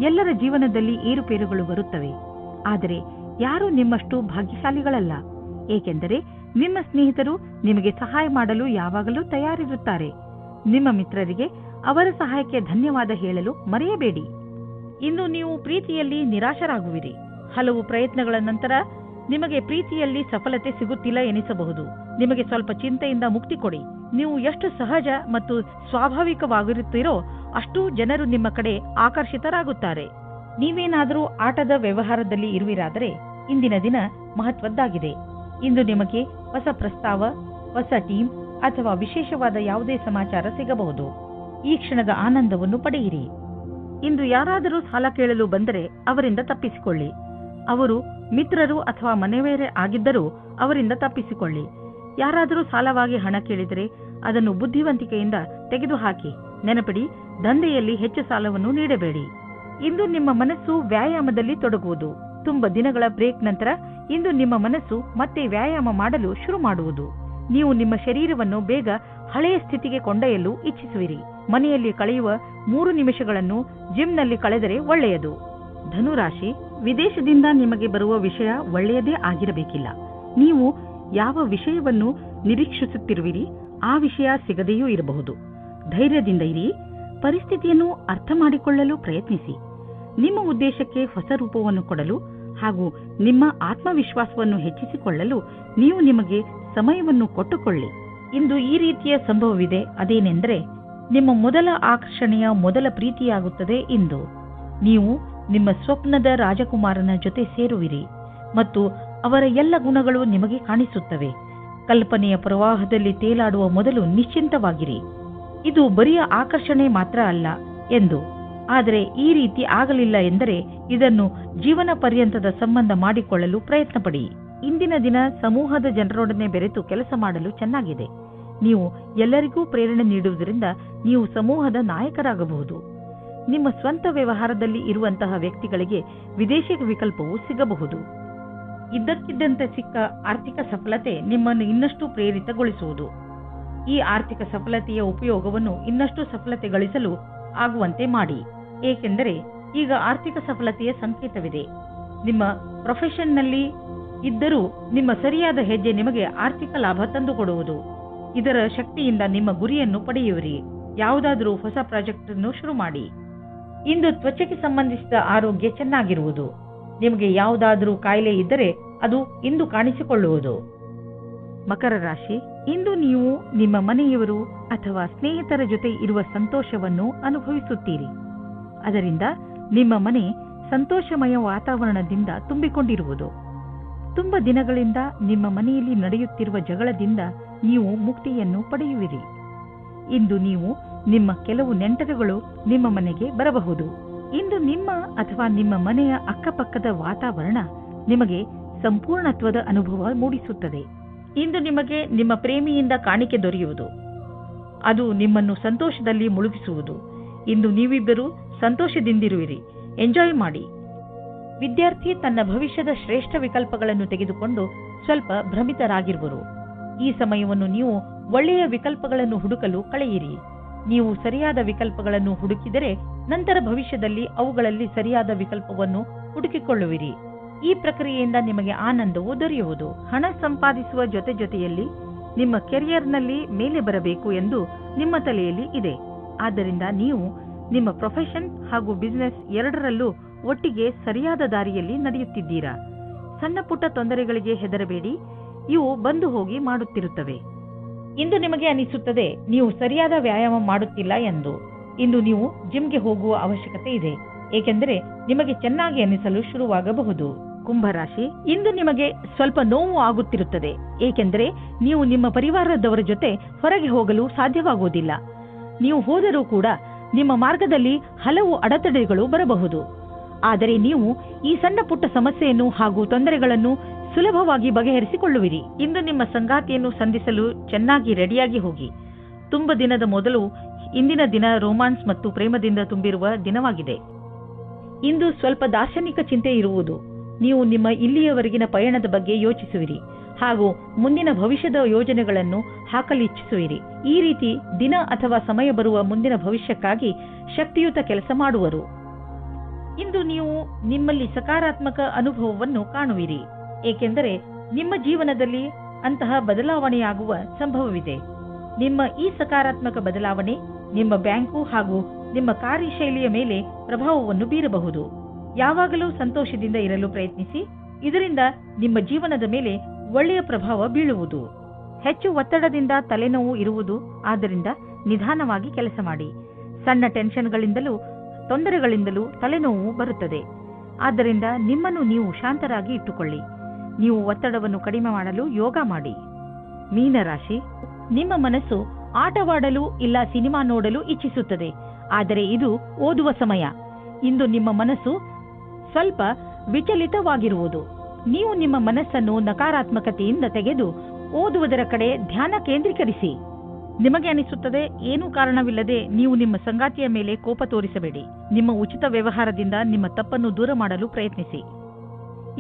ಎಲ್ಲರ ಜೀವನದಲ್ಲಿ ಏರುಪೇರುಗಳು ಬರುತ್ತವೆ, ಆದರೆ ಯಾರೂ ನಿಮ್ಮಷ್ಟು ಭಾಗ್ಯಶಾಲಿಗಳಲ್ಲ, ಏಕೆಂದರೆ ನಿಮ್ಮ ಸ್ನೇಹಿತರು ನಿಮಗೆ ಸಹಾಯ ಮಾಡಲು ಯಾವಾಗಲೂ ತಯಾರಿರುತ್ತಾರೆ. ನಿಮ್ಮ ಮಿತ್ರರಿಗೆ ಅವರ ಸಹಾಯಕ್ಕೆ ಧನ್ಯವಾದ ಹೇಳಲು ಮರೆಯಬೇಡಿ. ಇಂದು ನೀವು ಪ್ರೀತಿಯಲ್ಲಿ ನಿರಾಶರಾಗುವಿರಿ. ಹಲವು ಪ್ರಯತ್ನಗಳ ನಂತರ ನಿಮಗೆ ಪ್ರೀತಿಯಲ್ಲಿ ಸಫಲತೆ ಸಿಗುತ್ತಿಲ್ಲ ಎನಿಸಬಹುದು. ನಿಮಗೆ ಸ್ವಲ್ಪ ಚಿಂತೆಯಿಂದ ಮುಕ್ತಿ ಕೊಡಿ. ನೀವು ಎಷ್ಟು ಸಹಜ ಮತ್ತು ಸ್ವಾಭಾವಿಕವಾಗಿರುತ್ತೀರೋ ಅಷ್ಟು ಜನರು ನಿಮ್ಮ ಕಡೆ ಆಕರ್ಷಿತರಾಗುತ್ತಾರೆ. ನೀವೇನಾದರೂ ಆಟದ ವ್ಯವಹಾರದಲ್ಲಿ ಇರುವಿರಾದರೆ ಇಂದಿನ ದಿನ ಮಹತ್ವದ್ದಾಗಿದೆ. ಇಂದು ನಿಮಗೆ ಹೊಸ ಪ್ರಸ್ತಾವ, ಹೊಸ ಟೀಮ್ ಅಥವಾ ವಿಶೇಷವಾದ ಯಾವುದೇ ಸಮಾಚಾರ ಸಿಗಬಹುದು. ಈ ಕ್ಷಣದ ಆನಂದವನ್ನು ಪಡೆಯಿರಿ. ಇಂದು ಯಾರಾದರೂ ಸಾಲ ಕೇಳಲು ಬಂದರೆ ಅವರಿಂದ ತಪ್ಪಿಸಿಕೊಳ್ಳಿ. ಅವರು ಮಿತ್ರರು ಅಥವಾ ಮನೆಯವರೇ ಆಗಿದ್ದರೂ ಅವರಿಂದ ತಪ್ಪಿಸಿಕೊಳ್ಳಿ. ಯಾರಾದರೂ ಸಾಲವಾಗಿ ಹಣ ಕೇಳಿದರೆ ಅದನ್ನು ಬುದ್ಧಿವಂತಿಕೆಯಿಂದ ತೆಗೆದುಹಾಕಿ. ನೆನಪಿಡಿ, ದಂಧೆಯಲ್ಲಿ ಹೆಚ್ಚು ಸಾಲವನ್ನು ನೀಡಬೇಡಿ. ಇಂದು ನಿಮ್ಮ ಮನಸ್ಸು ವ್ಯಾಯಾಮದಲ್ಲಿ ತೊಡಗುವುದು. ತುಂಬಾ ದಿನಗಳ ಬ್ರೇಕ್ ನಂತರ ಇಂದು ನಿಮ್ಮ ಮನಸ್ಸು ಮತ್ತೆ ವ್ಯಾಯಾಮ ಮಾಡಲು ಶುರು ಮಾಡುವುದು. ನೀವು ನಿಮ್ಮ ಶರೀರವನ್ನು ಬೇಗ ಹಳೆಯ ಸ್ಥಿತಿಗೆ ಕೊಂಡೊಯ್ಯಲು ಇಚ್ಛಿಸುವಿರಿ. ಮನೆಯಲ್ಲಿ ಕಳೆಯುವ 3 ನಿಮಿಷಗಳನ್ನು ಜಿಮ್ನಲ್ಲಿ ಕಳೆದರೆ ಒಳ್ಳೆಯದು. ಧನುರಾಶಿ, ವಿದೇಶದಿಂದ ನಿಮಗೆ ಬರುವ ವಿಷಯ ಒಳ್ಳೆಯದೇ ಆಗಿರಬೇಕಿಲ್ಲ. ನೀವು ಯಾವ ವಿಷಯವನ್ನು ನಿರೀಕ್ಷಿಸುತ್ತಿರುವಿರಿ ಆ ವಿಷಯ ಸಿಗದೆಯೂ ಇರಬಹುದು. ಧೈರ್ಯದಿಂದ ಇರಿ. ಪರಿಸ್ಥಿತಿಯನ್ನು ಅರ್ಥ ಮಾಡಿಕೊಳ್ಳಲು ಪ್ರಯತ್ನಿಸಿ. ನಿಮ್ಮ ಉದ್ದೇಶಕ್ಕೆ ಹೊಸ ರೂಪವನ್ನು ಕೊಡಲು ಹಾಗೂ ನಿಮ್ಮ ಆತ್ಮವಿಶ್ವಾಸವನ್ನು ಹೆಚ್ಚಿಸಿಕೊಳ್ಳಲು ನೀವು ನಿಮಗೆ ಸಮಯವನ್ನು ಕೊಟ್ಟುಕೊಳ್ಳಿ. ಇಂದು ಈ ರೀತಿಯ ಸಂಭವವಿದೆ. ಅದೇನೆಂದರೆ ನಿಮ್ಮ ಮೊದಲ ಆಕರ್ಷಣೆಯ ಮೊದಲ ಪ್ರೀತಿಯಾಗುತ್ತದೆ. ಇಂದು ನೀವು ನಿಮ್ಮ ಸ್ವಪ್ನದ ರಾಜಕುಮಾರನ ಜೊತೆ ಸೇರುವಿರಿ ಮತ್ತು ಅವರ ಎಲ್ಲ ಗುಣಗಳು ನಿಮಗೆ ಕಾಣಿಸುತ್ತವೆ. ಕಲ್ಪನೆಯ ಪ್ರವಾಹದಲ್ಲಿ ತೇಲಾಡುವ ಮೊದಲು ನಿಶ್ಚಿಂತವಾಗಿರಿ. ಇದು ಬರಿಯ ಆಕರ್ಷಣೆ ಮಾತ್ರ ಅಲ್ಲ ಎಂದು. ಆದರೆ ಈ ರೀತಿ ಆಗಲಿಲ್ಲ ಎಂದರೆ ಇದನ್ನು ಜೀವನ ಪರ್ಯಂತದ ಸಂಬಂಧ ಮಾಡಿಕೊಳ್ಳಲು ಪ್ರಯತ್ನ ಪಡಿ. ಇಂದಿನ ದಿನ ಸಮೂಹದ ಜನರೊಡನೆ ಬೆರೆತು ಕೆಲಸ ಮಾಡಲು ಚೆನ್ನಾಗಿದೆ. ನೀವು ಎಲ್ಲರಿಗೂ ಪ್ರೇರಣೆ ನೀಡುವುದರಿಂದ ನೀವು ಸಮೂಹದ ನಾಯಕರಾಗಬಹುದು. ನಿಮ್ಮ ಸ್ವಂತ ವ್ಯವಹಾರದಲ್ಲಿ ಇರುವಂತಹ ವ್ಯಕ್ತಿಗಳಿಗೆ ವಿದೇಶಿ ವಿಕಲ್ಪವು ಸಿಗಬಹುದು. ಇದ್ದಕ್ಕಿದ್ದಂತೆ ಸಿಕ್ಕ ಆರ್ಥಿಕ ಸಫಲತೆ ನಿಮ್ಮನ್ನು ಇನ್ನಷ್ಟು ಪ್ರೇರಿತಗೊಳಿಸುವುದು. ಈ ಆರ್ಥಿಕ ಸಫಲತೆಯ ಉಪಯೋಗವನ್ನು ಇನ್ನಷ್ಟು ಸಫಲತೆ ಗಳಿಸಲು ಆಗುವಂತೆ ಮಾಡಿ. ಏಕೆಂದರೆ ಈಗ ಆರ್ಥಿಕ ಸಫಲತೆಯ ಸಂಕೇತವಿದೆ. ನಿಮ್ಮ ಪ್ರೊಫೆಷನ್ನಲ್ಲಿ ಇದ್ದರೂ ನಿಮ್ಮ ಸರಿಯಾದ ಹೆಜ್ಜೆ ನಿಮಗೆ ಆರ್ಥಿಕ ಲಾಭ ತಂದುಕೊಡುವುದು. ಇದರ ಶಕ್ತಿಯಿಂದ ನಿಮ್ಮ ಗುರಿಯನ್ನು ಪಡೆಯುವಿರಿ. ಯಾವುದಾದರೂ ಹೊಸ ಪ್ರಾಜೆಕ್ಟ್ ಅನ್ನು ಶುರು ಮಾಡಿ. ಇಂದು ತ್ವಚೆಗೆ ಸಂಬಂಧಿಸಿದ ಆರೋಗ್ಯ ಚೆನ್ನಾಗಿರುವುದು. ನಿಮಗೆ ಯಾವುದಾದರೂ ಕಾಯಿಲೆ ಇದ್ದರೆ ಅದು ಇಂದು ಕಾಣಿಸಿಕೊಳ್ಳುವುದು. ಮಕರ ರಾಶಿ, ಇಂದು ನೀವು ನಿಮ್ಮ ಮನೆಯವರು ಅಥವಾ ಸ್ನೇಹಿತರ ಜೊತೆ ಇರುವ ಸಂತೋಷವನ್ನು ಅನುಭವಿಸುತ್ತೀರಿ. ಅದರಿಂದ ನಿಮ್ಮ ಮನೆ ಸಂತೋಷಮಯ ವಾತಾವರಣದಿಂದ ತುಂಬಿಕೊಂಡಿರುವುದು. ತುಂಬ ದಿನಗಳಿಂದ ನಿಮ್ಮ ಮನೆಯಲ್ಲಿ ನಡೆಯುತ್ತಿರುವ ಜಗಳದಿಂದ ನೀವು ಮುಕ್ತಿಯನ್ನು ಪಡೆಯುವಿರಿ. ಇಂದು ನೀವು ನಿಮ್ಮ ಕೆಲವು ನೆಂಟರುಗಳು ನಿಮ್ಮ ಮನೆಗೆ ಬರಬಹುದು. ಇಂದು ನಿಮ್ಮ ಅಥವಾ ನಿಮ್ಮ ಮನೆಯ ಅಕ್ಕಪಕ್ಕದ ವಾತಾವರಣ ನಿಮಗೆ ಸಂಪೂರ್ಣತ್ವದ ಅನುಭವ ಮೂಡಿಸುತ್ತದೆ. ಇಂದು ನಿಮಗೆ ನಿಮ್ಮ ಪ್ರೇಮಿಯಿಂದ ಕಾಣಿಕೆ ದೊರೆಯುವುದು. ಅದು ನಿಮ್ಮನ್ನು ಸಂತೋಷದಲ್ಲಿ ಮುಳುಗಿಸುವುದು. ಇಂದು ನೀವಿಬ್ಬರು ಸಂತೋಷದಿಂದಿರುವಿರಿ. ಎಂಜಾಯ್ ಮಾಡಿ. ವಿದ್ಯಾರ್ಥಿ ತನ್ನ ಭವಿಷ್ಯದ ಶ್ರೇಷ್ಠ ವಿಕಲ್ಪಗಳನ್ನು ತೆಗೆದುಕೊಂಡು ಸ್ವಲ್ಪ ಭ್ರಮಿತರಾಗಿರುವರು. ಈ ಸಮಯವನ್ನು ನೀವು ಒಳ್ಳೆಯ ವಿಕಲ್ಪಗಳನ್ನು ಹುಡುಕಲು ಕಳೆಯಿರಿ. ನೀವು ಸರಿಯಾದ ವಿಕಲ್ಪಗಳನ್ನು ಹುಡುಕಿದರೆ ನಂತರ ಭವಿಷ್ಯದಲ್ಲಿ ಅವುಗಳಲ್ಲಿ ಸರಿಯಾದ ವಿಕಲ್ಪವನ್ನು ಹುಡುಕಿಕೊಳ್ಳುವಿರಿ. ಈ ಪ್ರಕ್ರಿಯೆಯಿಂದ ನಿಮಗೆ ಆನಂದವು ದೊರೆಯುವುದು. ಹಣ ಸಂಪಾದಿಸುವ ಜೊತೆಯಲ್ಲಿ ನಿಮ್ಮ ಕೆರಿಯರ್ನಲ್ಲಿ ಮೇಲೆ ಬರಬೇಕು ಎಂದು ನಿಮ್ಮ ತಲೆಯಲ್ಲಿ ಇದೆ. ಆದ್ದರಿಂದ ನೀವು ನಿಮ್ಮ ಪ್ರೊಫೆಷನ್ ಹಾಗೂ ಬಿಸಿನೆಸ್ ಎರಡರಲ್ಲೂ ಒಟ್ಟಿಗೆ ಸರಿಯಾದ ದಾರಿಯಲ್ಲಿ ನಡೆಯುತ್ತಿದ್ದೀರಾ. ಸಣ್ಣ ಪುಟ್ಟ ತೊಂದರೆಗಳಿಗೆ ಹೆದರಬೇಡಿ, ಇವು ಬಂದು ಹೋಗಿ ಮಾಡುತ್ತಿರುತ್ತವೆ. ಇಂದು ನಿಮಗೆ ಅನಿಸುತ್ತದೆ ನೀವು ಸರಿಯಾದ ವ್ಯಾಯಾಮ ಮಾಡುತ್ತಿಲ್ಲ ಎಂದು. ಇಂದು ನೀವು ಜಿಮ್ಗೆ ಹೋಗುವ ಅವಶ್ಯಕತೆ ಇದೆ, ಏಕೆಂದರೆ ನಿಮಗೆ ಚೆನ್ನಾಗಿ ಅನಿಸಲು ಶುರುವಾಗಬಹುದು. ಕುಂಭರಾಶಿ, ಇಂದು ನಿಮಗೆ ಸ್ವಲ್ಪ ನೋವು ಆಗುತ್ತಿರುತ್ತದೆ, ಏಕೆಂದರೆ ನೀವು ನಿಮ್ಮ ಪರಿವಾರದವರ ಜೊತೆ ಹೊರಗೆ ಹೋಗಲು ಸಾಧ್ಯವಾಗುವುದಿಲ್ಲ. ನೀವು ಹೋದರೂ ಕೂಡ ನಿಮ್ಮ ಮಾರ್ಗದಲ್ಲಿ ಹಲವು ಅಡೆತಡೆಗಳು ಬರಬಹುದು. ಆದರೆ ನೀವು ಈ ಸಣ್ಣ ಪುಟ್ಟ ಸಮಸ್ಯೆಯನ್ನು ಹಾಗೂ ತೊಂದರೆಗಳನ್ನು ಸುಲಭವಾಗಿ ಬಗೆಹರಿಸಿಕೊಳ್ಳುವಿರಿ. ಇಂದು ನಿಮ್ಮ ಸಂಗಾತಿಯನ್ನು ಸಂಧಿಸಲು ಚೆನ್ನಾಗಿ ರೆಡಿಯಾಗಿ ಹೋಗಿ. ತುಂಬ ದಿನದ ಮೊದಲು ಇಂದಿನ ದಿನ ರೋಮಾನ್ಸ್ ಮತ್ತು ಪ್ರೇಮದಿಂದ ತುಂಬಿರುವ ದಿನವಾಗಿದೆ. ಇಂದು ಸ್ವಲ್ಪ ದಾರ್ಶನಿಕ ಚಿಂತೆ ಇರುವುದು. ನೀವು ನಿಮ್ಮ ಇಲ್ಲಿಯವರೆಗಿನ ಪಯಣದ ಬಗ್ಗೆ ಯೋಚಿಸುವಿರಿ ಹಾಗೂ ಮುಂದಿನ ಭವಿಷ್ಯದ ಯೋಜನೆಗಳನ್ನು ಹಾಕಲಿಚ್ಛಿಸುವಿರಿ. ಈ ರೀತಿ ದಿನ ಅಥವಾ ಸಮಯ ಬರುವ ಮುಂದಿನ ಭವಿಷ್ಯಕ್ಕಾಗಿ ಶಕ್ತಿಯುತ ಕೆಲಸ ಮಾಡುವರು. ಇಂದು ನೀವು ನಿಮ್ಮಲ್ಲಿ ಸಕಾರಾತ್ಮಕ ಅನುಭವವನ್ನು ಕಾಣುವಿರಿ, ಏಕೆಂದರೆ ನಿಮ್ಮ ಜೀವನದಲ್ಲಿ ಅಂತಹ ಬದಲಾವಣೆಯಾಗುವ ಸಂಭವವಿದೆ. ನಿಮ್ಮ ಈ ಸಕಾರಾತ್ಮಕ ಬದಲಾವಣೆ ನಿಮ್ಮ ಬ್ಯಾಂಕು ಹಾಗೂ ನಿಮ್ಮ ಕಾರ್ಯಶೈಲಿಯ ಮೇಲೆ ಪ್ರಭಾವವನ್ನು ಬೀರಬಹುದು. ಯಾವಾಗಲೂ ಸಂತೋಷದಿಂದ ಇರಲು ಪ್ರಯತ್ನಿಸಿ. ಇದರಿಂದ ನಿಮ್ಮ ಜೀವನದ ಮೇಲೆ ಒಳ್ಳೆಯ ಪ್ರಭಾವ ಬೀಳುವುದು. ಹೆಚ್ಚು ಒತ್ತಡದಿಂದ ತಲೆನೋವು ಇರುವುದು, ಆದ್ದರಿಂದ ನಿಧಾನವಾಗಿ ಕೆಲಸ ಮಾಡಿ. ಸಣ್ಣ ಟೆನ್ಷನ್ಗಳಿಂದಲೂ ತೊಂದರೆಗಳಿಂದಲೂ ತಲೆನೋವು ಬರುತ್ತದೆ. ಆದ್ದರಿಂದ ನಿಮ್ಮನ್ನು ನೀವು ಶಾಂತರಾಗಿ ಇಟ್ಟುಕೊಳ್ಳಿ. ನೀವು ಒತ್ತಡವನ್ನು ಕಡಿಮೆ ಮಾಡಲು ಯೋಗ ಮಾಡಿ. ಮೀನರಾಶಿ, ನಿಮ್ಮ ಮನಸ್ಸು ಆಟವಾಡಲು ಇಲ್ಲ ಸಿನಿಮಾ ನೋಡಲು ಇಚ್ಛಿಸುತ್ತದೆ, ಆದರೆ ಇದು ಓದುವ ಸಮಯ. ಇಂದು ನಿಮ್ಮ ಮನಸ್ಸು ಸ್ವಲ್ಪ ವಿಚಲಿತವಾಗಿರುವುದು. ನೀವು ನಿಮ್ಮ ಮನಸ್ಸನ್ನು ನಕಾರಾತ್ಮಕತೆಯಿಂದ ತೆಗೆದು ಓದುವುದರ ಕಡೆ ಧ್ಯಾನ ಕೇಂದ್ರೀಕರಿಸಿ. ನಿಮಗೆ ಅನಿಸುತ್ತದೆ ಏನೂ ಕಾರಣವಿಲ್ಲದೆ ನೀವು ನಿಮ್ಮ ಸಂಗಾತಿಯ ಮೇಲೆ ಕೋಪ ತೋರಿಸಬೇಡಿ. ನಿಮ್ಮ ಉಚಿತ ವ್ಯವಹಾರದಿಂದ ನಿಮ್ಮ ತಪ್ಪನ್ನು ದೂರ ಮಾಡಲು ಪ್ರಯತ್ನಿಸಿ.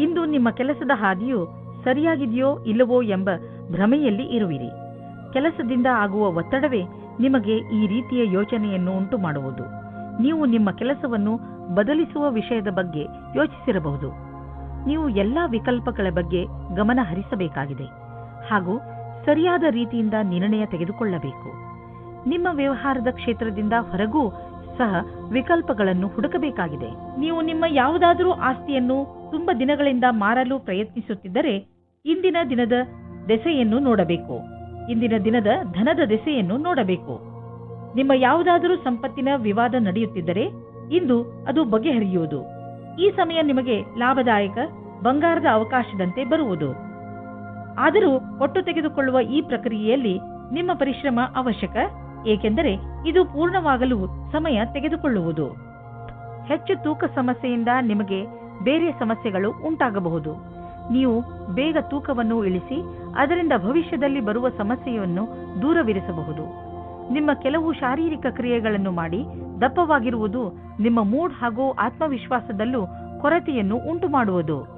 ಇಂದು ನಿಮ್ಮ ಕೆಲಸದ ಹಾದಿಯು ಸರಿಯಾಗಿದೆಯೋ ಇಲ್ಲವೋ ಎಂಬ ಭ್ರಮೆಯಲ್ಲಿ ಇರುವಿರಿ. ಕೆಲಸದಿಂದ ಆಗುವ ಒತ್ತಡವೇ ನಿಮಗೆ ಈ ರೀತಿಯ ಯೋಚನೆಯನ್ನು ಉಂಟು ಮಾಡುವುದು. ನೀವು ನಿಮ್ಮ ಕೆಲಸವನ್ನು ಬದಲಿಸುವ ವಿಷಯದ ಬಗ್ಗೆ ಯೋಚಿಸಿರಬಹುದು. ನೀವು ಎಲ್ಲಾ ವಿಕಲ್ಪಗಳ ಬಗ್ಗೆ ಗಮನ ಹರಿಸಬೇಕಾಗಿದೆ ಹಾಗೂ ಸರಿಯಾದ ರೀತಿಯಿಂದ ನಿರ್ಣಯ ತೆಗೆದುಕೊಳ್ಳಬೇಕು. ನಿಮ್ಮ ವ್ಯವಹಾರದ ಕ್ಷೇತ್ರದಿಂದ ಹೊರಗೂ ಸಹ ವಿಕಲ್ಪಗಳನ್ನು ಹುಡುಕಬೇಕಾಗಿದೆ. ನೀವು ನಿಮ್ಮ ಯಾವುದಾದರೂ ಆಸ್ತಿಯನ್ನು ತುಂಬ ದಿನಗಳಿಂದ ಮಾರಲು ಪ್ರಯತ್ನಿಸುತ್ತಿದ್ದರೆ ಇಂದಿನ ದಿನದ ದೆಸೆಯನ್ನು ನೋಡಬೇಕು. ಇಂದಿನ ದಿನದ ಧನದ ದೆಸೆಯನ್ನು ನೋಡಬೇಕು. ನಿಮ್ಮ ಯಾವುದಾದರೂ ಸಂಪತ್ತಿನ ವಿವಾದ ನಡೆಯುತ್ತಿದ್ದರೆ ಇಂದು ಅದು ಬಗೆಹರಿಯುವುದು. ಈ ಸಮಯ ನಿಮಗೆ ಲಾಭದಾಯಕ ಬಂಗಾರದ ಅವಕಾಶದಂತೆ ಬರುವುದು. ಆದರೂ ಒಟ್ಟು ತೆಗೆದುಕೊಳ್ಳುವ ಈ ಪ್ರಕ್ರಿಯೆಯಲ್ಲಿ ನಿಮ್ಮ ಪರಿಶ್ರಮ ಅವಶ್ಯಕ. ಏಕೆಂದರೆ ಇದು ಪೂರ್ಣವಾಗಲು ಸಮಯ ತೆಗೆದುಕೊಳ್ಳುವುದು. ಹೆಚ್ಚು ತೂಕ ಸಮಸ್ಯೆಯಿಂದ ನಿಮಗೆ ಬೇರೆ ಸಮಸ್ಯೆಗಳು ಉಂಟಾಗಬಹುದು. ನೀವು ಬೇಗ ತೂಕವನ್ನು ಇಳಿಸಿ ಅದರಿಂದ ಭವಿಷ್ಯದಲ್ಲಿ ಬರುವ ಸಮಸ್ಯೆಯನ್ನು ದೂರವಿರಿಸಬಹುದು. ನಿಮ್ಮ ಕೆಲವು ಶಾರೀರಿಕ ಕ್ರಿಯೆಗಳನ್ನು ಮಾಡಿ ದಪ್ಪವಾಗಿರುವುದು ನಿಮ್ಮ ಮೂಡ್ ಹಾಗೂ ಆತ್ಮವಿಶ್ವಾಸದಲ್ಲೂ ಕೊರತೆಯನ್ನು ಉಂಟುಮಾಡುವುದು.